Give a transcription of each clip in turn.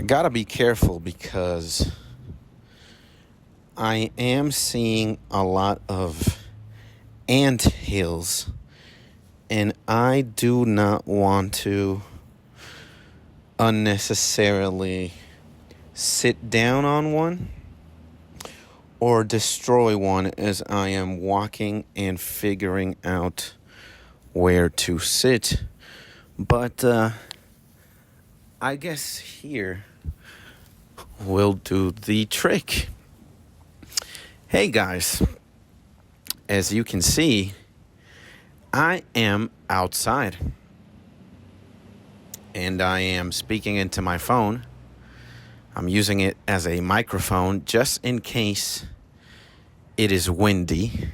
gotta be careful because I am seeing a lot of ant hills, and I do not want to unnecessarily sit down on one or destroy one as I am walking and figuring out where to sit. But I guess here will do the trick. Hey guys, as you can see, I am outside and I am speaking into my phone. I'm using it as a microphone just in case it is windy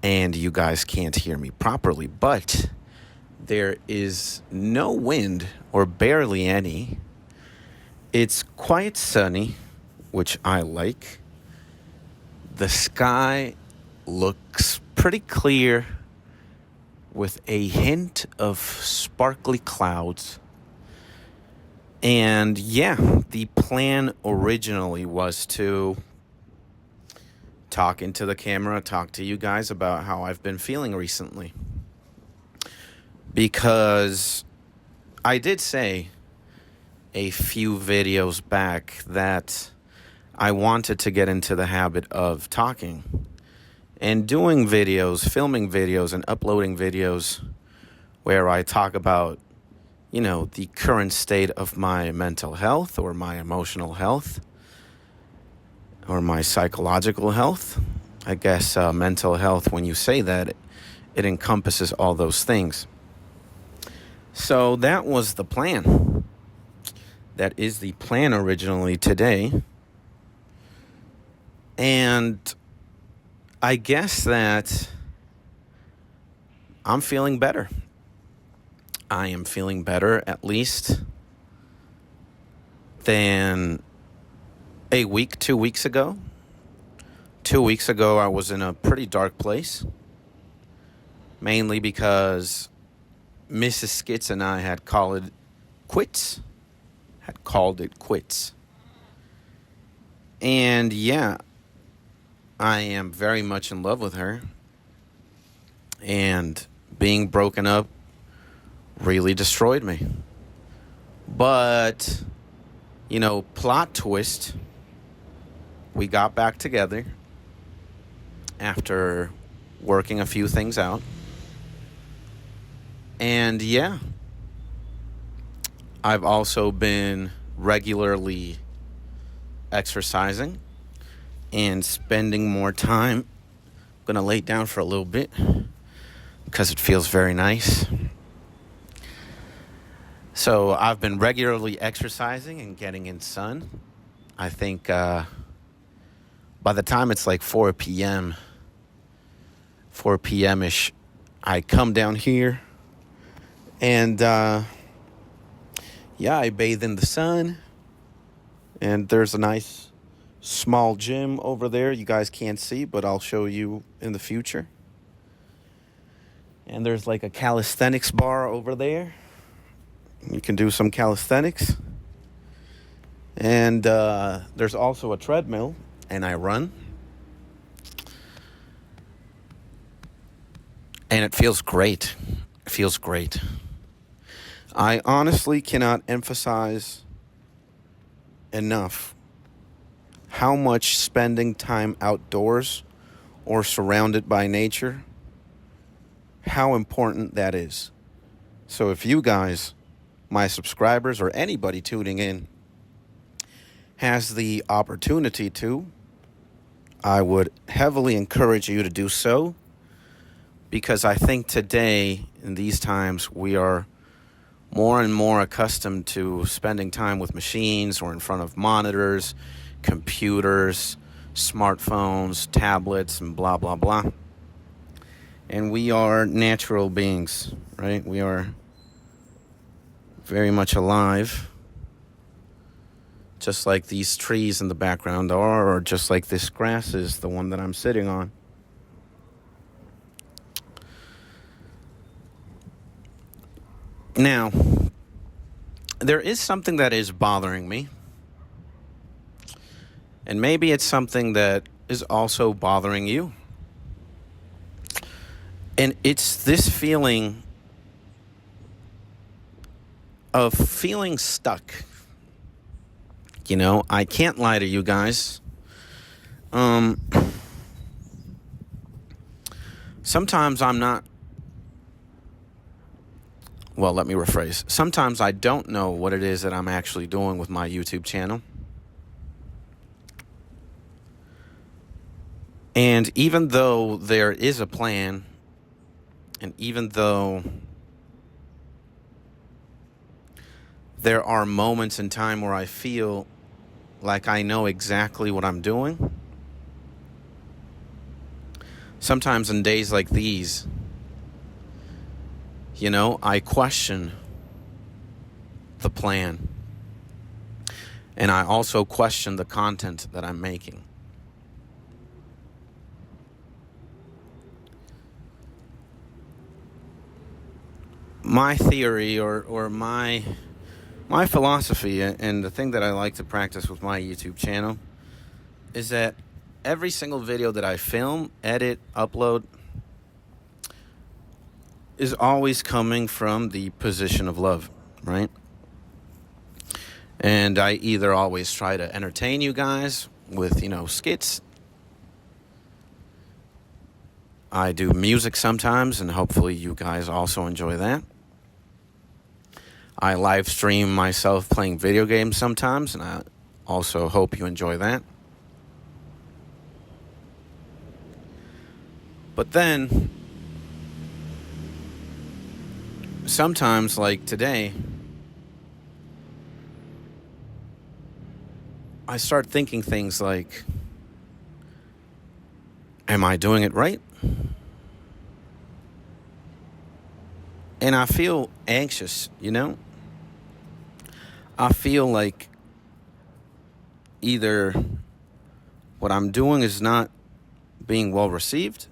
and you guys can't hear me properly, but there is no wind or barely any. It's quite sunny, which I like. The sky looks pretty clear with a hint of sparkly clouds. And yeah, the plan originally was to talk into the camera, talk to you guys about how I've been feeling recently. Because I did say a few videos back that I wanted to get into the habit of talking and doing videos, filming videos, and uploading videos where I talk about, the current state of my mental health or my emotional health or my psychological health. I guess mental health, when you say that, it encompasses all those things. So that was the plan. That is the plan originally today. And I guess that I'm feeling better. I am feeling better at least than a week, 2 weeks ago. 2 weeks ago, I was in a pretty dark place. Mainly because Mrs. Skitz and I had called it quits. And yeah, I am very much in love with her. And being broken up really destroyed me. But, plot twist, we got back together after working a few things out. And yeah, I've also been regularly exercising and spending more time. I'm going to lay down for a little bit because it feels very nice. So I've been regularly exercising and getting in sun. I think by the time it's like 4 p.m.-ish, I come down here and I bathe in the sun. And there's a nice small gym over there. You guys can't see, but I'll show you in the future. And there's like a calisthenics bar over there. You can do some calisthenics. And there's also a treadmill, and I run. And it feels great. It feels great. I honestly cannot emphasize enough how much spending time outdoors or surrounded by nature, how important that is. So if you guys, my subscribers, or anybody tuning in has the opportunity to, I would heavily encourage you to do so, because I think today, in these times, we are more and more accustomed to spending time with machines or in front of monitors, computers, smartphones, tablets, and blah, blah, blah. And we are natural beings, right? We are very much alive, just like these trees in the background are, or just like this grass is, the one that I'm sitting on. Now, there is something that is bothering me. And maybe it's something that is also bothering you. And it's this feeling of feeling stuck. You know, I can't lie to you guys. Sometimes I'm not. Well, let me rephrase. Sometimes I don't know what it is that I'm actually doing with my YouTube channel. And even though there is a plan, and even though there are moments in time where I feel like I know exactly what I'm doing, sometimes in days like these, you know, I question the plan. And I also question the content that I'm making. My theory or my philosophy, and the thing that I like to practice with my YouTube channel, is that every single video that I film, edit, upload is always coming from the position of love, right? And I either always try to entertain you guys with, you know, skits. I do music sometimes, and hopefully you guys also enjoy that. I live stream myself playing video games sometimes, and I also hope you enjoy that. But then, sometimes, like today, I start thinking things like, am I doing it right? And I feel anxious, you know? I feel like either what I'm doing is not being well received,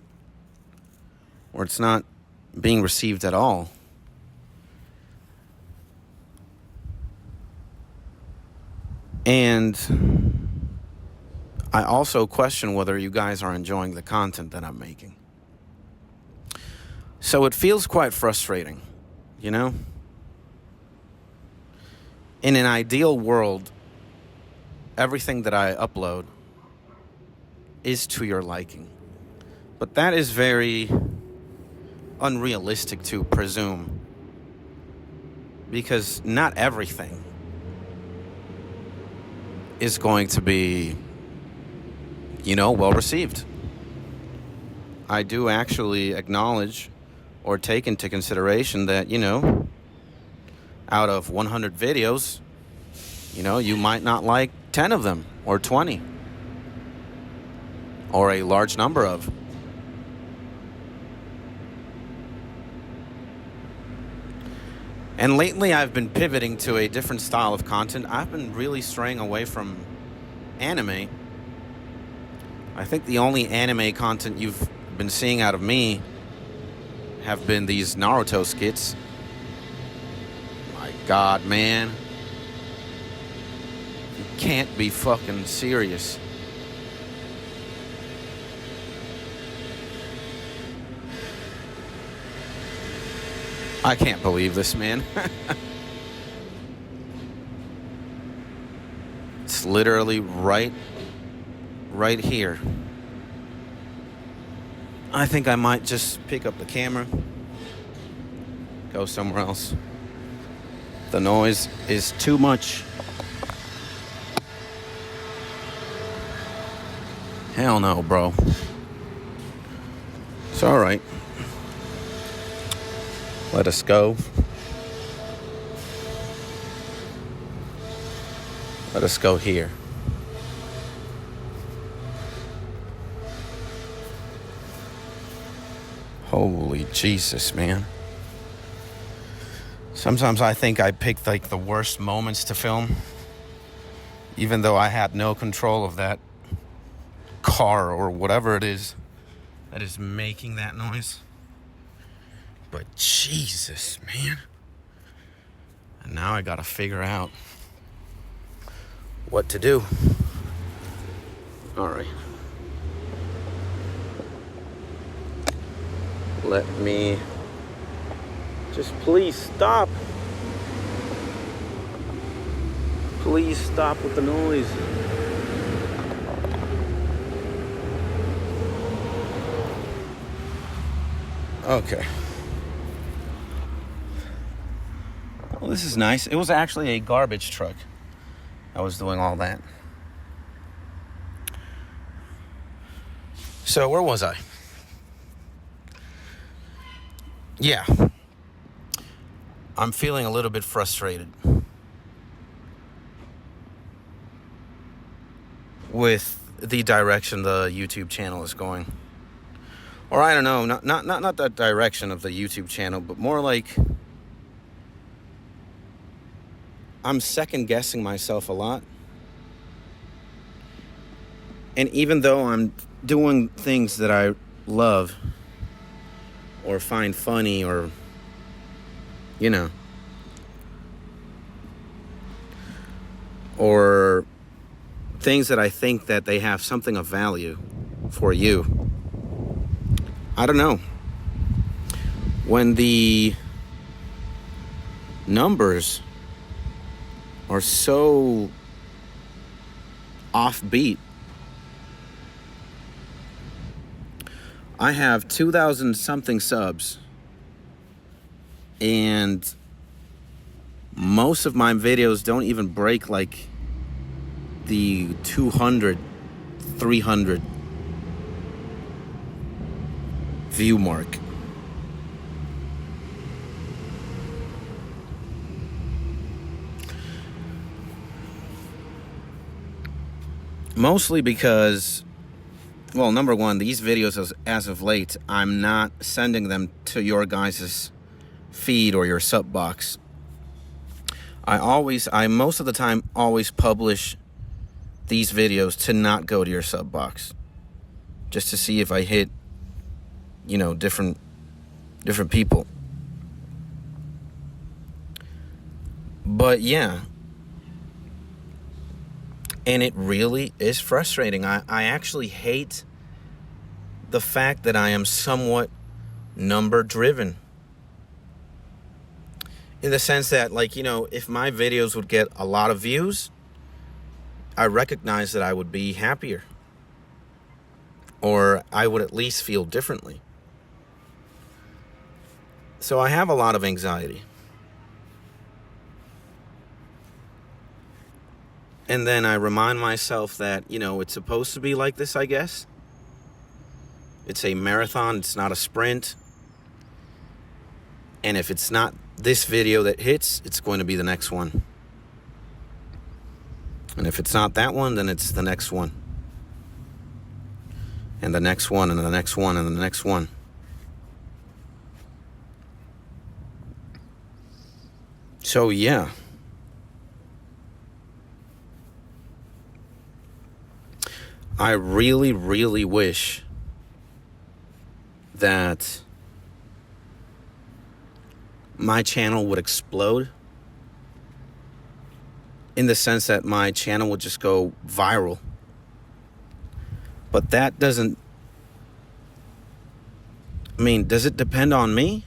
or it's not being received at all. And I also question whether you guys are enjoying the content that I'm making. So it feels quite frustrating, you know? In an ideal world, everything that I upload is to your liking. But that is very unrealistic to presume, because not everything is going to be, you know, well received. I do actually acknowledge or take into consideration that, you know, out of 100 videos, you know, you might not like 10 of them or 20 or a large number of. And lately I've been pivoting to a different style of content. I've been really straying away from anime. I think the only anime content you've been seeing out of me have been these Naruto skits. My God, man. You can't be fucking serious. I can't believe this, man. It's literally right here. I think I might just pick up the camera, go somewhere else. The noise is too much. Hell no, bro. It's all right. Let us go. Let us go here. Holy Jesus, man. Sometimes I think I picked like the worst moments to film, even though I had no control of that car or whatever it is that is making that noise. But Jesus, man. And now I gotta figure out what to do. All right. Let me just please stop. Please stop with the noise. Okay. Well, this is nice. It was actually a garbage truck. I was doing all that. So where was I? Yeah. I'm feeling a little bit frustrated with the direction the YouTube channel is going. Or I don't know, not that direction of the YouTube channel, but more like I'm second guessing myself a lot. And even though I'm doing things that I love or find funny or, you know, or things that I think that they have something of value for you, I don't know. When the numbers are so offbeat, I have 2,000 something subs, and most of my videos don't even break like the 200, 300 view mark. Mostly because, well, number one, these videos as of late, I'm not sending them to your guys' feed or your sub box. I most of the time always publish these videos to not go to your sub box, just to see if I hit, you know, different people. But yeah, and it really is frustrating. I actually hate the fact that I am somewhat number driven, in the sense that, like, you know, if my videos would get a lot of views, I recognize that I would be happier, or I would at least feel differently. So I have a lot of anxiety. And then I remind myself that, you know, it's supposed to be like this, I guess. It's a marathon, it's not a sprint. And if it's not this video that hits, it's going to be the next one. And if it's not that one, then it's the next one. And the next one, and the next one, and the next one. So, yeah. I really, really wish that my channel would explode, in the sense that my channel would just go viral. But that doesn't, I mean, does it depend on me?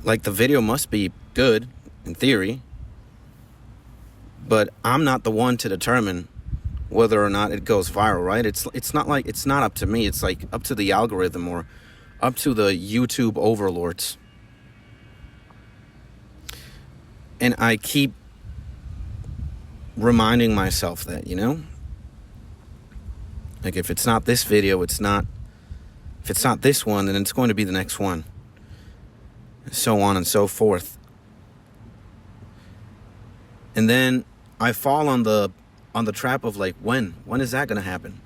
Like, the video must be good, in theory, but I'm not the one to determine whether or not it goes viral, right? It's not like, it's not up to me. It's like up to the algorithm, or up to the YouTube overlords. And I keep reminding myself that, you know, like, if it's not this video, if it's not this one, then it's going to be the next one. So on and so forth. And then I fall on the trap of, like, when is that going to happen?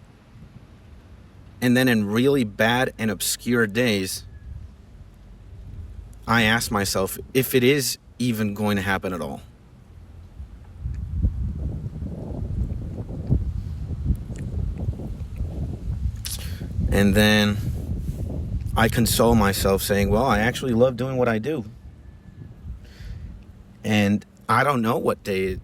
And then in really bad and obscure days, I ask myself if it is even going to happen at all. And then I console myself saying, well, I actually love doing what I do. And I don't know what day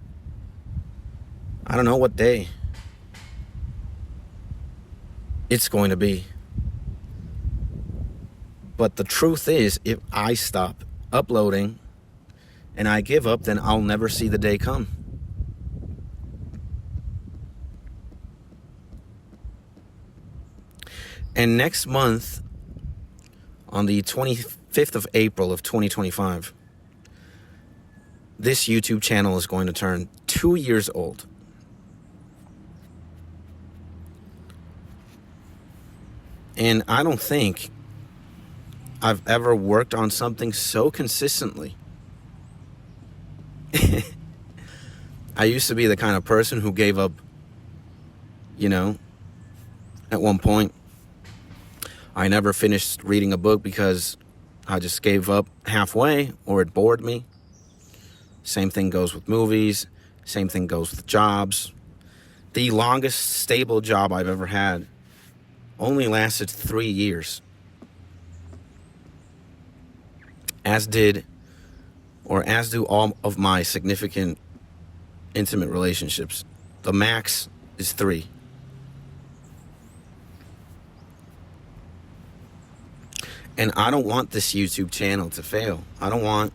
it's going to be. But the truth is, if I stop uploading and I give up, then I'll never see the day come. And next month, on the 25th of April of 2025, this YouTube channel is going to turn 2 years old. And I don't think I've ever worked on something so consistently. I used to be the kind of person who gave up, at one point. I never finished reading a book because I just gave up halfway or it bored me. Same thing goes with movies. Same thing goes with jobs. The longest stable job I've ever had only lasted 3 years. As do all of my significant intimate relationships. The max is 3. And I don't want this YouTube channel to fail. I don't want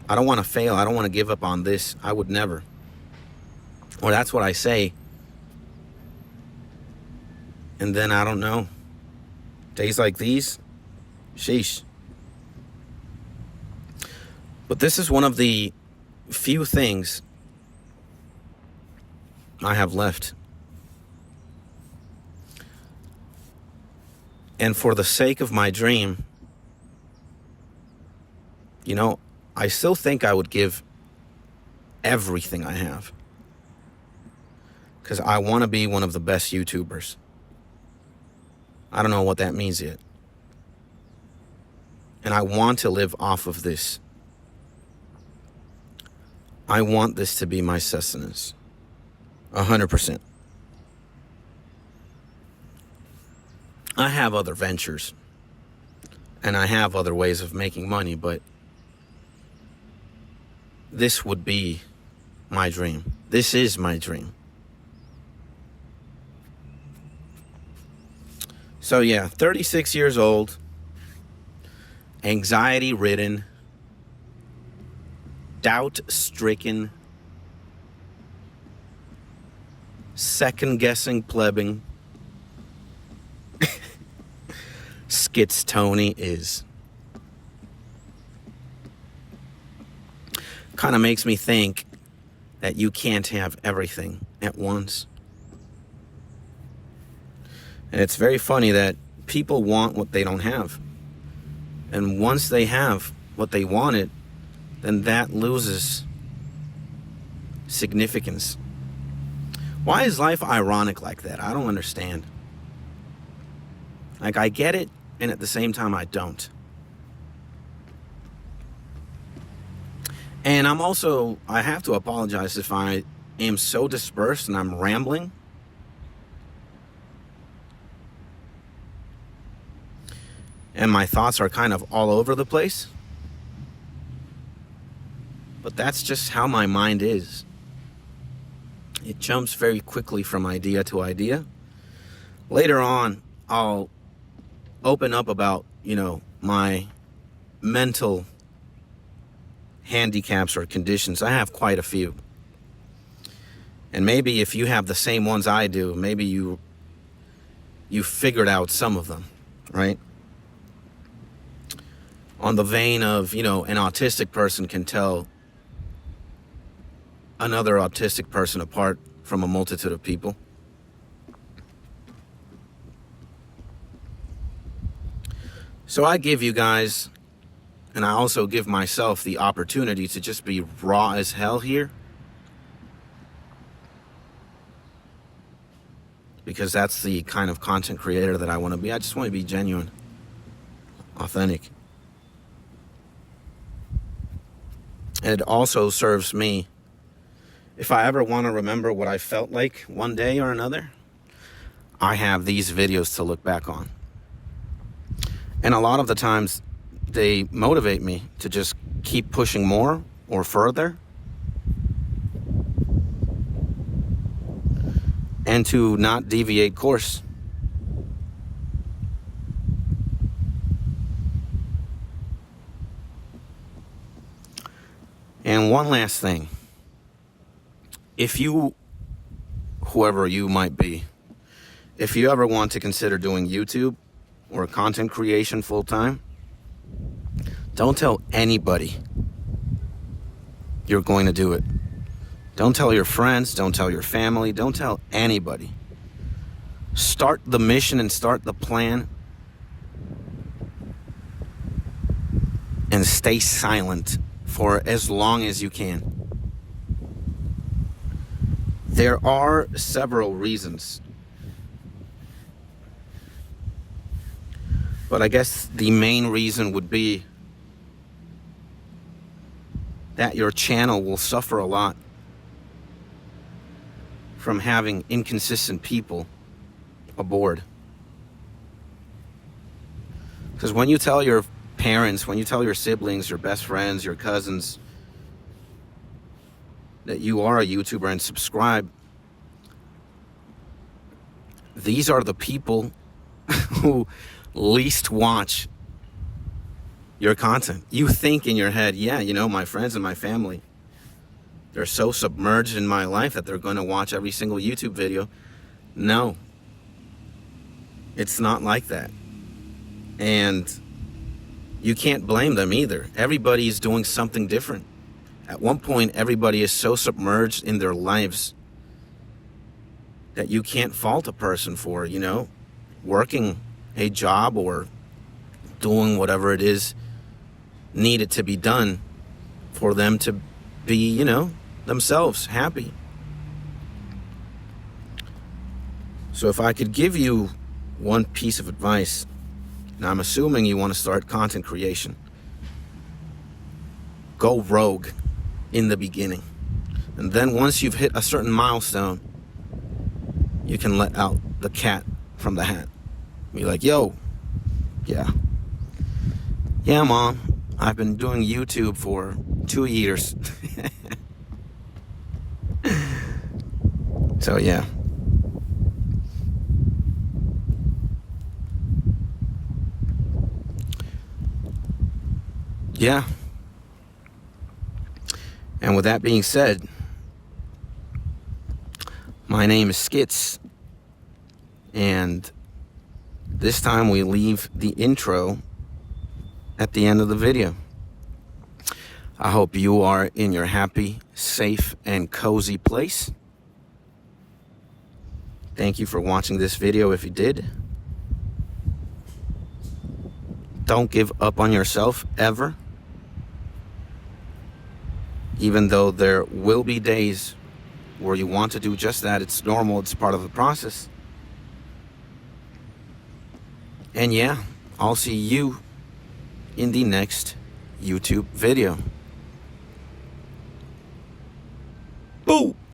to fail. I don't want to give up on this. I would never. Or that's what I say. And then I don't know. Days like these, sheesh. But this is one of the few things I have left. And for the sake of my dream, I still think I would give everything I have. Because I want to be one of the best YouTubers. I don't know what that means yet. And I want to live off of this. I want this to be my sustenance. 100%. I have other ventures. And I have other ways of making money, but this would be my dream. This is my dream. So yeah, 36 years old, anxiety-ridden, doubt-stricken, second-guessing plebbing, Skits Tony is. Kind of makes me think that you can't have everything at once. And it's very funny that people want what they don't have. And once they have what they wanted, then that loses significance. Why is life ironic like that? I don't understand. Like, I get it, and at the same time, I don't. And I have to apologize if I am so dispersed and I'm rambling. And my thoughts are kind of all over the place. But that's just how my mind is. It jumps very quickly from idea to idea. Later on, I'll open up about, my mental handicaps or conditions. I have quite a few. And maybe if you have the same ones I do, maybe you figured out some of them, right? On the vein of, an autistic person can tell another autistic person apart from a multitude of people. So I give you guys, and I also give myself the opportunity to just be raw as hell here. Because that's the kind of content creator that I want to be. I just want to be genuine, authentic. And it also serves me, if I ever want to remember what I felt like one day or another, I have these videos to look back on. And a lot of the times, they motivate me to just keep pushing more or further, and to not deviate course. And one last thing. If you, whoever you might be, if you ever want to consider doing YouTube or content creation full-time, don't tell anybody you're going to do it. Don't tell your friends, don't tell your family, don't tell anybody. Start the mission and start the plan, and stay silent for as long as you can. There are several reasons, but I guess the main reason would be that your channel will suffer a lot from having inconsistent people aboard. Because when you tell your parents, when you tell your siblings, your best friends, your cousins that you are a YouTuber and subscribe, these are the people who least watch your content. You think in your head, yeah, you know, my friends and my family, they're so submerged in my life that they're going to watch every single YouTube video. No, it's not like that. And you can't blame them either. Everybody is doing something different. At one point, everybody is so submerged in their lives that you can't fault a person for, you know, working a job or doing whatever it is needed to be done for them to be, you know, themselves happy. So if I could give you one piece of advice, and I'm assuming you want to start content creation, go rogue in the beginning. And then once you've hit a certain milestone, you can let out the cat from the hat. Be like, yo, yeah, Mom, I've been doing YouTube for 2 years. So, yeah. Yeah. And with that being said, my name is Skits, and this time we leave the intro at the end of the video. I hope you are in your happy, safe, and cozy place. Thank you for watching this video if you did. Don't give up on yourself ever. Even though there will be days where you want to do just that. It's normal. It's part of the process. And yeah, I'll see you in the next YouTube video.